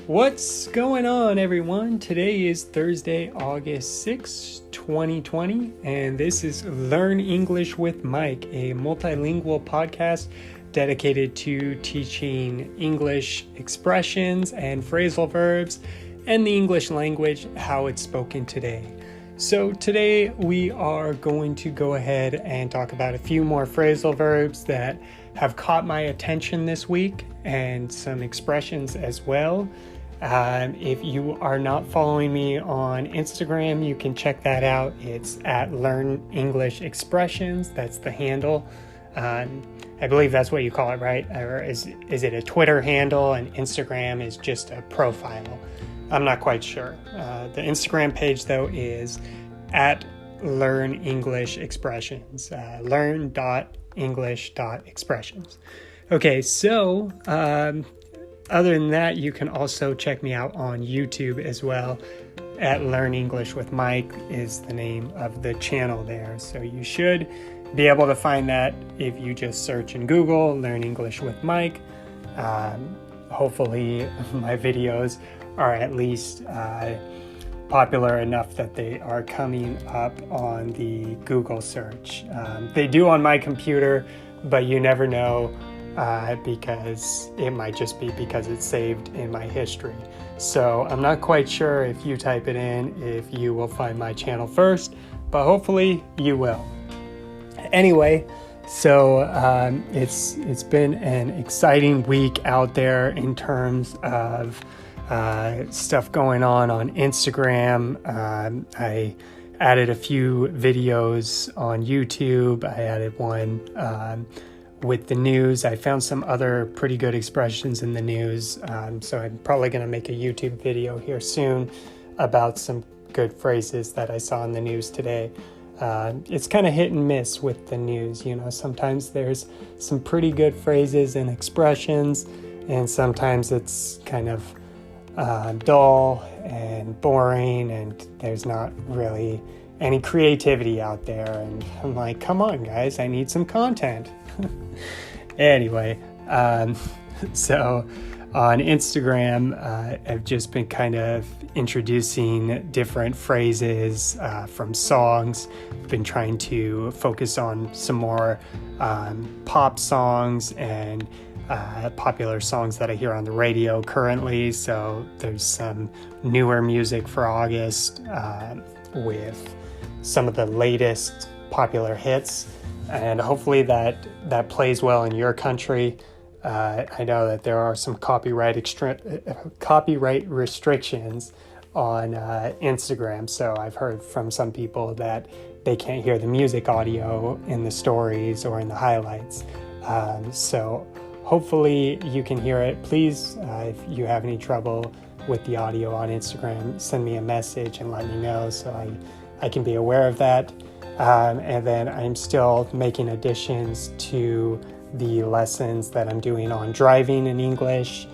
What's going on, everyone? Today is Thursday, August 6, 2020, and this is Learn English with Mike, a multilingual podcast dedicated to teaching English expressions and phrasal verbs and the English language, how it's spoken today. So today we are going to go ahead and talk about a few more phrasal verbs that have caught my attention this week and some expressions as well. If you are not following me on Instagram, you can check that out. It's at Learn English Expressions. That's the handle. I believe that's what you call it, right? Or is it a Twitter handle and Instagram is just a profile? I'm not quite sure. The Instagram page, though, is at Learn English Expressions. Learn.english.expressions. Okay, so other than that, you can also check me out on YouTube as well. At Learn English with Mike is the name of the channel there. So you should be able to find that if you just search in Google, Learn English with Mike. Hopefully my videos are at least popular enough that they are coming up on the Google search. They do on my computer, but you never know. Because it might just be because it's saved in my history. So I'm not quite sure if you type it in, if you will find my channel first, but hopefully you will. Anyway, so it's been an exciting week out there in terms of stuff going on Instagram. I added a few videos on YouTube. I added one with the news. I found some other pretty good expressions in the news, so I'm probably going to make a YouTube video here soon about some good phrases that I saw in the news today. It's kind of hit and miss with the news, you know. Sometimes there's some pretty good phrases and expressions, and sometimes it's kind of dull and boring, and there's not really any creativity out there. And I'm like, come on, guys, I need some content. Anyway, so on Instagram, I've just been kind of introducing different phrases from songs. I've been trying to focus on some more pop songs and popular songs that I hear on the radio currently. So there's some newer music for August with some of the latest popular hits. And hopefully that plays well in your country. I know that there are some copyright restrictions on Instagram. So I've heard from some people that they can't hear the music audio in the stories or in the highlights. So hopefully you can hear it. Please, if you have any trouble with the audio on Instagram, send me a message and let me know so I can be aware of that. And then I'm still making additions to the lessons that I'm doing on driving in English,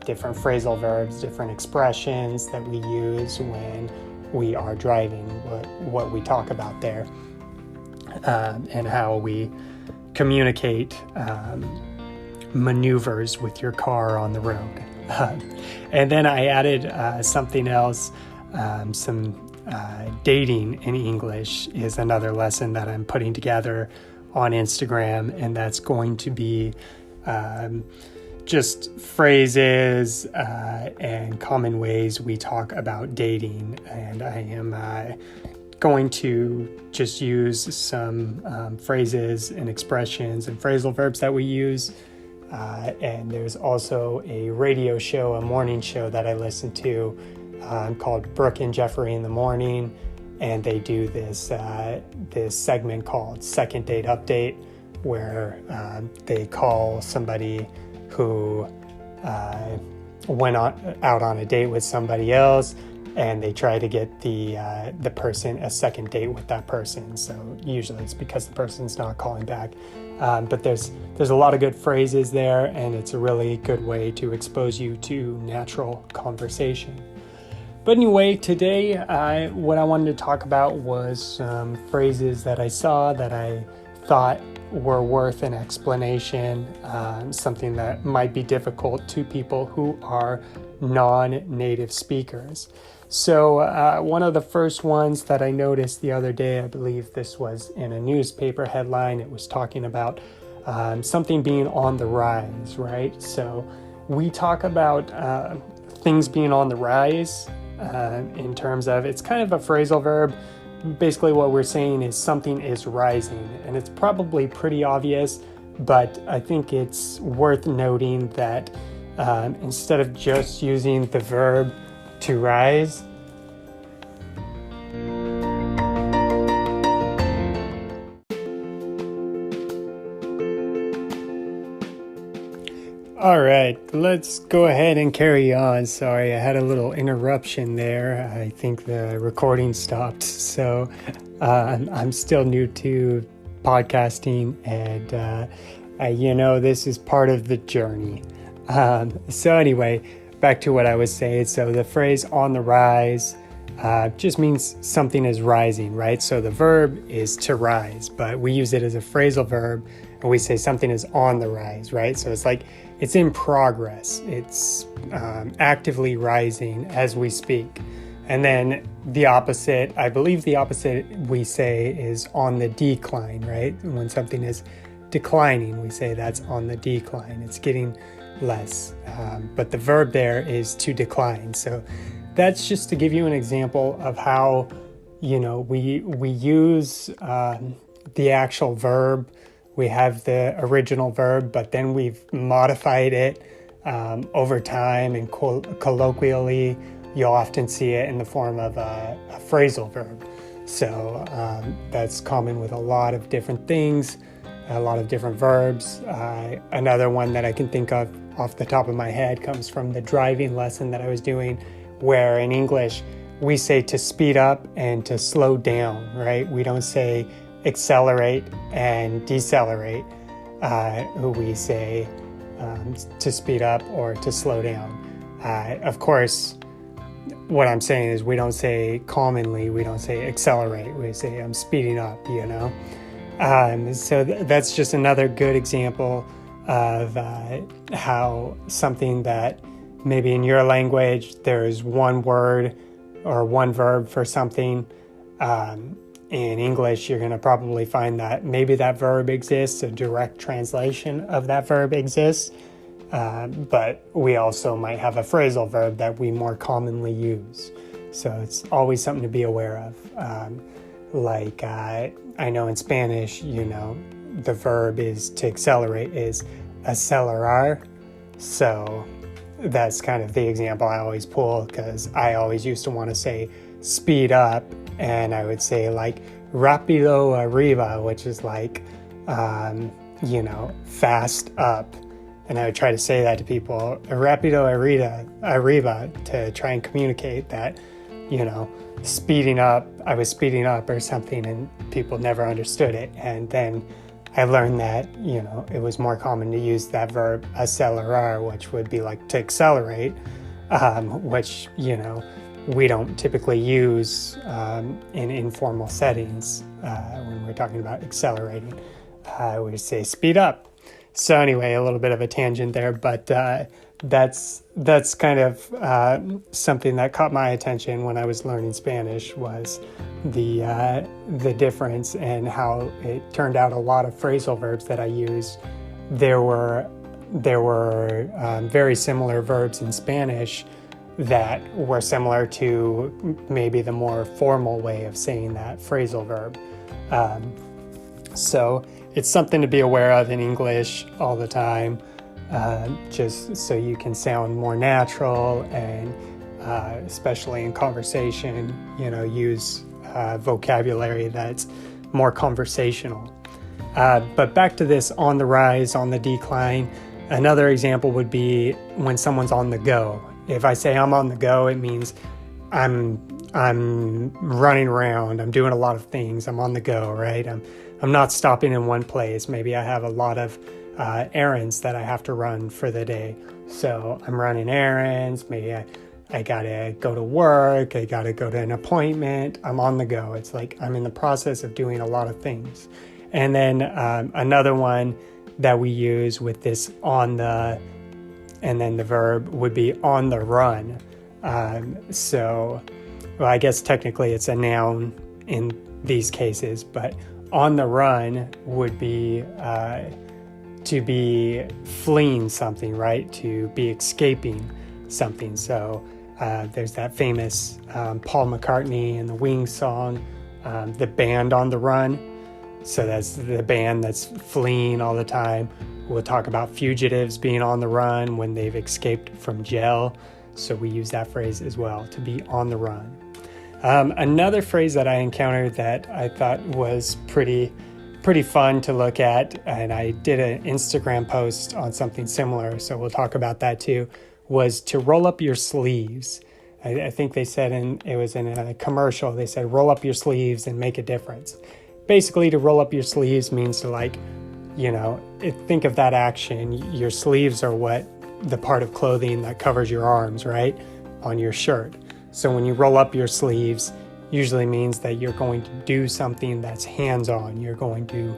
different phrasal verbs, different expressions that we use when we are driving, what we talk about there, and how we communicate maneuvers with your car on the road. And then I added something else, dating in English is another lesson that I'm putting together on Instagram, and that's going to be just phrases and common ways we talk about dating. And I am going to just use some phrases and expressions and phrasal verbs that we use. And there's also a radio show, a morning show that I listen to called Brooke and Jeffrey in the Morning, and they do this segment called Second Date Update, where they call somebody who went out on a date with somebody else, and they try to get the person a second date with that person. So usually it's because the person's not calling back. But there's a lot of good phrases there, and it's a really good way to expose you to natural conversation. But anyway, today what I wanted to talk about was some phrases that I saw that I thought were worth an explanation, something that might be difficult to people who are non-native speakers. So one of the first ones that I noticed the other day, I believe this was in a newspaper headline, it was talking about something being on the rise, right? So we talk about things being on the rise in terms of, it's kind of a phrasal verb. Basically what we're saying is something is rising, and it's probably pretty obvious, but I think it's worth noting that instead of just using the verb to rise, all right, let's go ahead and carry on. Sorry, I had a little interruption there. I think the recording stopped. So I'm still new to podcasting, and this is part of the journey. So anyway, back to what I was saying. So the phrase on the rise just means something is rising, right? So the verb is to rise, but we use it as a phrasal verb, and we say something is on the rise, right? So it's like it's in progress. It's actively rising as we speak. And then the opposite, I believe the opposite we say is on the decline, right? When something is declining, we say that's on the decline. It's getting less. But the verb there is to decline. So that's just to give you an example of how, we use the actual verb. We have the original verb, but then we've modified it over time, and colloquially, you'll often see it in the form of a phrasal verb. So that's common with a lot of different things, a lot of different verbs. Another one that I can think of off the top of my head comes from the driving lesson that I was doing, where in English, we say to speed up and to slow down, right? We don't say accelerate and decelerate. We say to speed up or to slow down. Of course, what I'm saying is we don't say commonly, we don't say accelerate, we say I'm speeding up, So that's just another good example of how something that maybe in your language there's one word or one verb for something. In English, you're going to probably find that maybe that verb exists, a direct translation of that verb exists, but we also might have a phrasal verb that we more commonly use. So it's always something to be aware of. I know in Spanish, the verb is to accelerate is acelerar. So that's kind of the example I always pull, because I always used to want to say speed up, and I would say like rápido arriba, which is like, fast up. And I would try to say that to people, rápido arriba, to try and communicate that, speeding up, I was speeding up or something, and people never understood it. And then I learned that, it was more common to use that verb acelerar, which would be like to accelerate, which, we don't typically use in informal settings when we're talking about accelerating. We say speed up. So anyway, a little bit of a tangent there, but that's kind of something that caught my attention when I was learning Spanish, was the difference and how it turned out a lot of phrasal verbs that I used. There were very similar verbs in Spanish that were similar to maybe the more formal way of saying that phrasal verb. So it's something to be aware of in English all the time, just so you can sound more natural, and especially in conversation, use vocabulary that's more conversational. But back to this on the rise, on the decline, another example would be when someone's on the go. If I say I'm on the go, it means I'm running around, I'm doing a lot of things, I'm on the go, right? I'm not stopping in one place. Maybe I have a lot of errands that I have to run for the day. So I'm running errands, maybe I gotta go to work, I gotta go to an appointment, I'm on the go. It's like I'm in the process of doing a lot of things. And then another one that we use with this on the, and then the verb would be on the run. Well, I guess technically it's a noun in these cases, but on the run would be to be fleeing something, right? To be escaping something. So there's that famous Paul McCartney and the Wings song, The Band on the Run. So that's the band that's fleeing all the time. We'll talk about fugitives being on the run when they've escaped from jail. So we use that phrase as well, to be on the run. Another phrase that I encountered that I thought was pretty fun to look at, and I did an Instagram post on something similar, so we'll talk about that too, was to roll up your sleeves. I think they said it was in a commercial, they said roll up your sleeves and make a difference. Basically, to roll up your sleeves means to think of that action. Your sleeves are the part of clothing that covers your arms, right, on your shirt. So when you roll up your sleeves, usually means that you're going to do something that's hands-on. You're going to,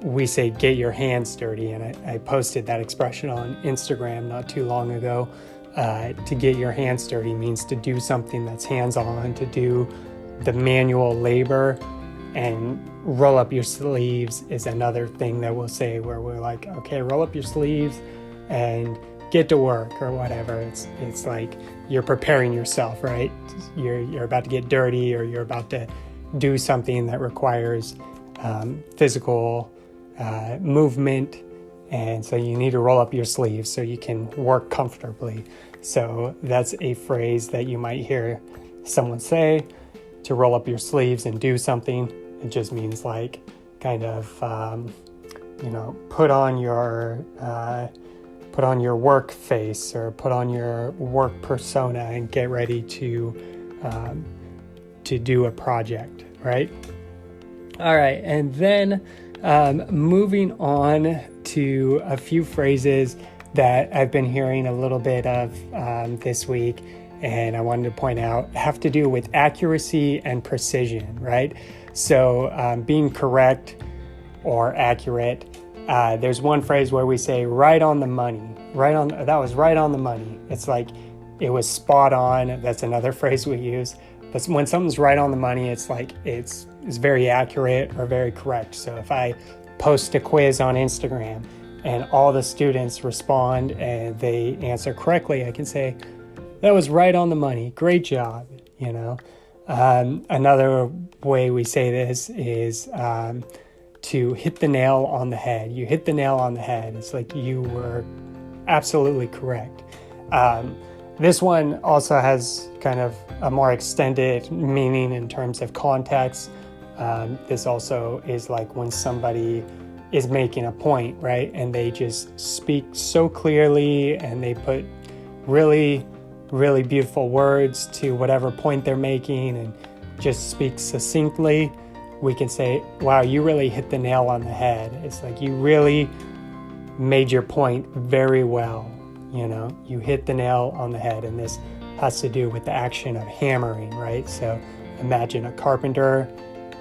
we say get your hands dirty, and I posted that expression on Instagram not too long ago. To get your hands dirty means to do something that's hands-on, to do the manual labor, and roll up your sleeves is another thing that we'll say where we're like, okay, roll up your sleeves and get to work or whatever. It's like you're preparing yourself, right? You're about to get dirty, or you're about to do something that requires physical movement, and so you need to roll up your sleeves so you can work comfortably. So that's a phrase that you might hear someone say, to roll up your sleeves and do something. It just means like kind of put on your work face, or put on your work persona and get ready to do a project, right? All right, and then moving on to a few phrases that I've been hearing a little bit of this week, and I wanted to point out, have to do with accuracy and precision, right? So being correct or accurate. There's one phrase where we say right on the money. That was right on the money. It's like it was spot on. That's another phrase we use. But when something's right on the money, it's like it's very accurate or very correct. So if I post a quiz on Instagram and all the students respond and they answer correctly, I can say, that was right on the money. Great job, Another way we say this is to hit the nail on the head. You hit the nail on the head. It's like you were absolutely correct. This one also has kind of a more extended meaning in terms of context. This also is like when somebody is making a point, right? And they just speak so clearly, and they put really, really beautiful words to whatever point they're making, and just speak succinctly. We can say, wow, you really hit the nail on the head. It's like you really made your point very well. You hit the nail on the head. And this has to do with the action of hammering, right? So imagine a carpenter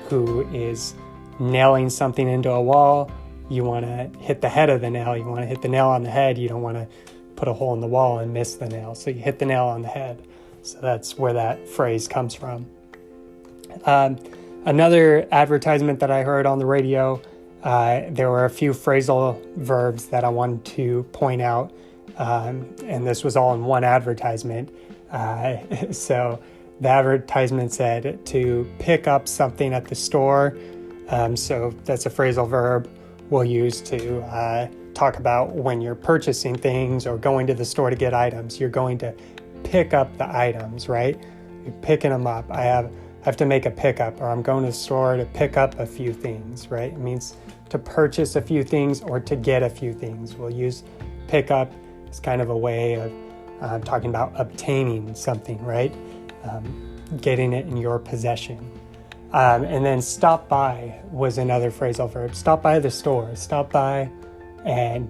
who is nailing something into a wall. You want to hit the head of the nail. You want to hit the nail on the head. You don't want to put a hole in the wall and miss the nail. So you hit the nail on the head. So that's where that phrase comes from. Another advertisement that I heard on the radio, there were a few phrasal verbs that I wanted to point out, and this was all in one advertisement. So the advertisement said to pick up something at the store. So that's a phrasal verb we'll use to talk about when you're purchasing things or going to the store to get items. You're going to pick up the items, right? You're picking them up. I have to make a pickup, or I'm going to the store to pick up a few things, right? It means to purchase a few things or to get a few things. We'll use pick up as kind of a way of talking about obtaining something, right? Getting it in your possession. And then stop by was another phrasal verb. Stop by the store. Stop by and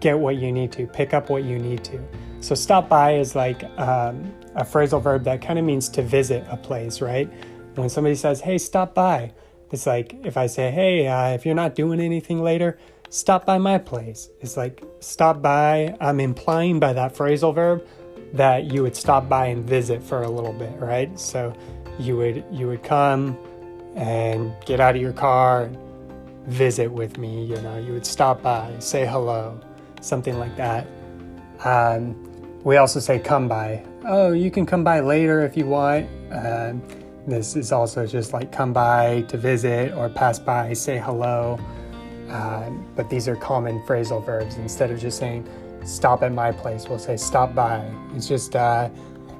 get what you need to. Pick up what you need to. So stop by is like a phrasal verb that kind of means to visit a place, right? When somebody says, hey, stop by, It's like if I say, hey, if you're not doing anything later, stop by my place. It's like stop by. I'm implying by that phrasal verb that you would stop by and visit for a little bit, right? So you would come and get out of your car and visit with me. You would stop by, say hello, something like that. We also say come by. Oh, you can come by later if you want. This is also just like come by to visit or pass by, say hello. But these are common phrasal verbs. Instead of just saying stop at my place, we'll say stop by. It's just, I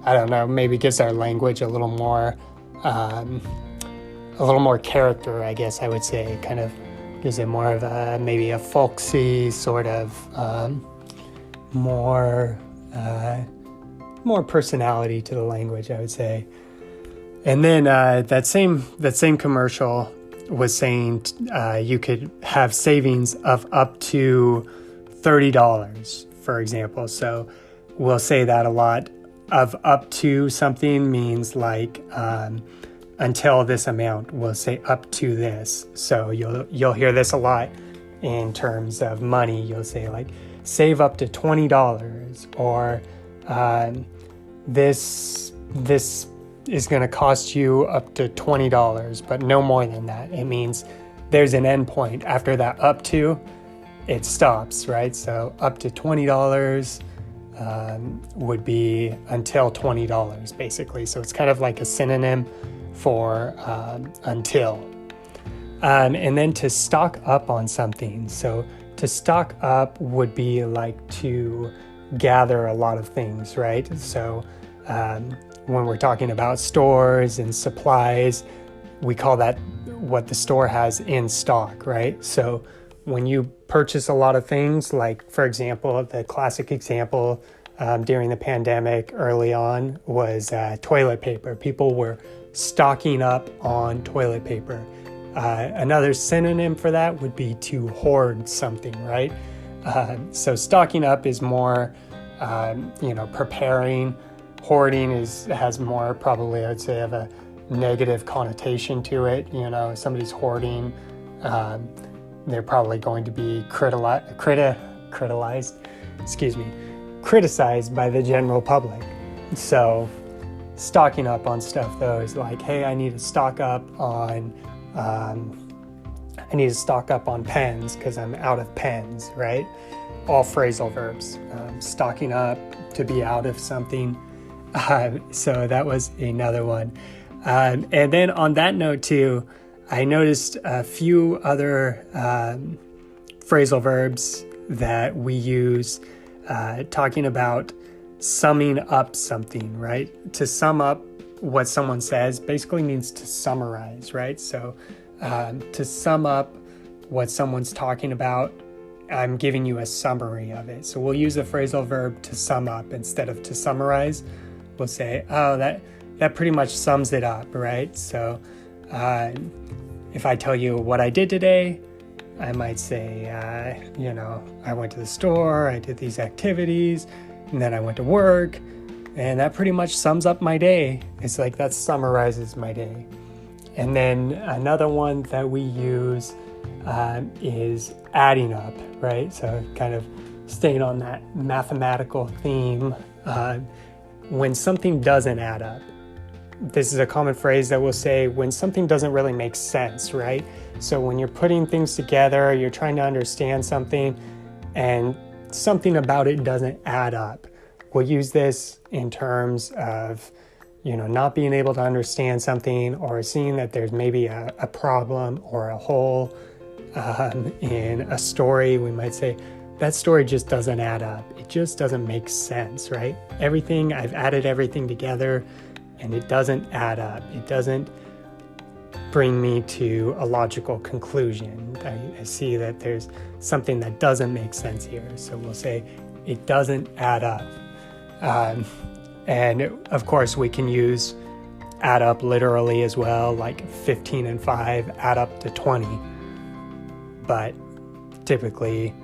don't know, maybe gives our language a little more character, I guess I would say. Kind of gives it more of maybe a folksy sort of more personality to the language, I would say. And then that same commercial was saying you could have savings of up to $30, for example. So we'll say that a lot. Of up to something means like until this amount. We'll say up to this. So you'll hear this a lot in terms of money. You'll say like save up to $20, or this is going to cost you up to $20, but no more than that. It means there's an end point. After that up to, it stops, right? So up to $20 would be until $20, basically. So it's kind of like a synonym for until. And then to stock up on something. So to stock up would be like to gather a lot of things, right? So when we're talking about stores and supplies, we call that what the store has in stock, right? So when you purchase a lot of things, like, for example, the classic example during the pandemic early on was toilet paper. People were stocking up on toilet paper. Another synonym for that would be to hoard something, right? So stocking up is more, preparing. Hoarding has more, probably, I would say, of a negative connotation to it. If somebody's hoarding, they're probably going to be criticized by the general public. So stocking up on stuff, though, is like, hey, I need to stock up on pens because I'm out of pens, right? All phrasal verbs. Stocking up, to be out of something. So that was another one. And then on that note too, I noticed a few other phrasal verbs that we use talking about summing up something, right? To sum up what someone says basically means to summarize, right? So to sum up what someone's talking about, I'm giving you a summary of it. So we'll use a phrasal verb to sum up instead of to summarize. We'll say, oh, that pretty much sums it up, right? So if I tell you what I did today, I might say, I went to the store, I did these activities, and then I went to work, and that pretty much sums up my day. It's like that summarizes my day. And then another one that we use is adding up, right? So kind of staying on that mathematical theme. When something doesn't add up. This is a common phrase that we'll say when something doesn't really make sense, right? So when you're putting things together, you're trying to understand something and something about it doesn't add up. We'll use this in terms of, not being able to understand something or seeing that there's maybe a problem or a hole in a story. We might say, that story just doesn't add up. It just doesn't make sense, right? I've added everything together and it doesn't add up. It doesn't bring me to a logical conclusion. I see that there's something that doesn't make sense here. So we'll say it doesn't add up. And of course we can use add up literally as well, like 15 and 5 add up to 20. But typically,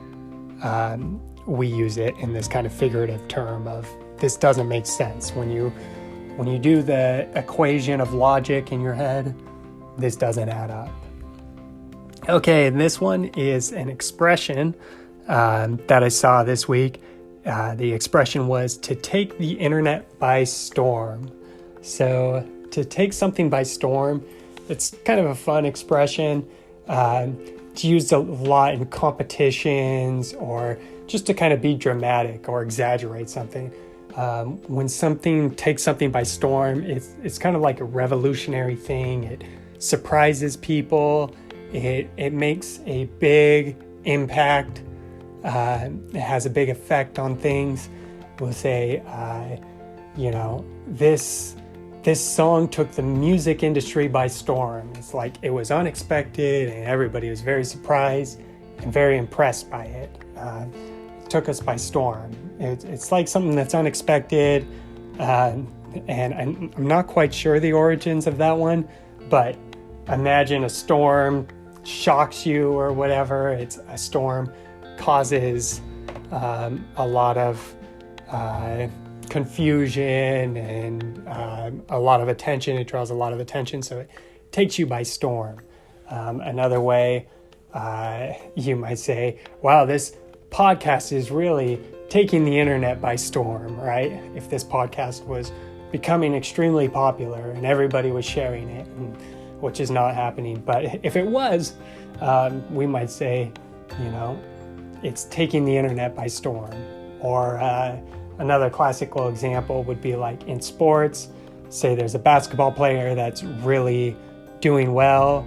we use it in this kind of figurative term of this doesn't make sense. When you do the equation of logic in your head, this doesn't add up. Okay, and this one is an expression that I saw this week. The expression was to take the internet by storm. So to take something by storm, it's kind of a fun expression. It's used a lot in competitions or just to kind of be dramatic or exaggerate something. When something takes something by storm, it's kind of like a revolutionary thing. It surprises people. It makes a big impact. It has a big effect on things. We'll say, this song took the music industry by storm. It's like it was unexpected and everybody was very surprised and very impressed by it. It took us by storm. It's like something that's unexpected, and I'm not quite sure the origins of that one, but imagine a storm shocks you or whatever. It's a storm causes a lot of confusion and a lot of attention. It draws a lot of attention, so it takes you by storm. Another way, you might say, wow, this podcast is really taking the internet by storm, right? If this podcast was becoming extremely popular and everybody was sharing it, which is not happening. But if it was, we might say, it's taking the internet by storm. Or another classical example would be like in sports, say there's a basketball player that's really doing well.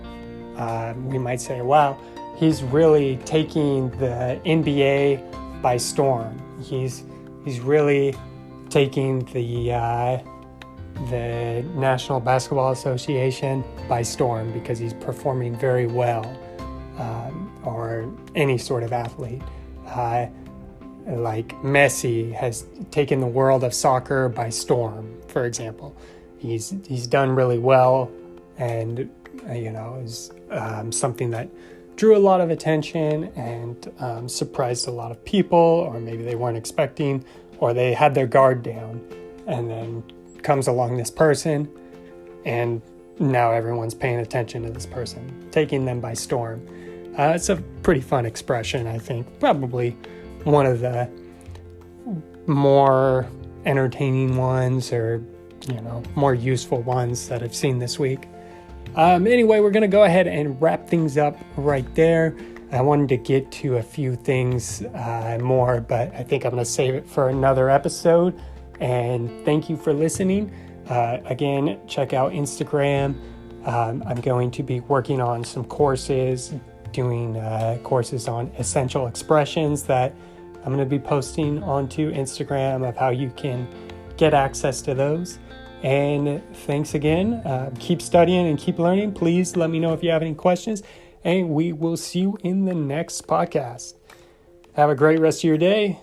We might say, wow, he's really taking the NBA by storm. He's really taking the National Basketball Association by storm because he's performing very well, or any sort of athlete. Like Messi has taken the world of soccer by storm, for example. He's done really well, and is something that drew a lot of attention and surprised a lot of people, or maybe they weren't expecting, or they had their guard down, and then comes along this person, and now everyone's paying attention to this person, taking them by storm. It's a pretty fun expression, I think. Probably one of the more entertaining ones, or more useful ones that I've seen this week. Anyway, we're going to go ahead and wrap things up right there. I wanted to get to a few things more, but I think I'm going to save it for another episode. And thank you for listening. Again, check out Instagram. I'm going to be working on some courses, doing courses on essential expressions that I'm going to be posting onto Instagram of how you can get access to those. And thanks again. Keep studying and keep learning. Please let me know if you have any questions, and we will see you in the next podcast. Have a great rest of your day.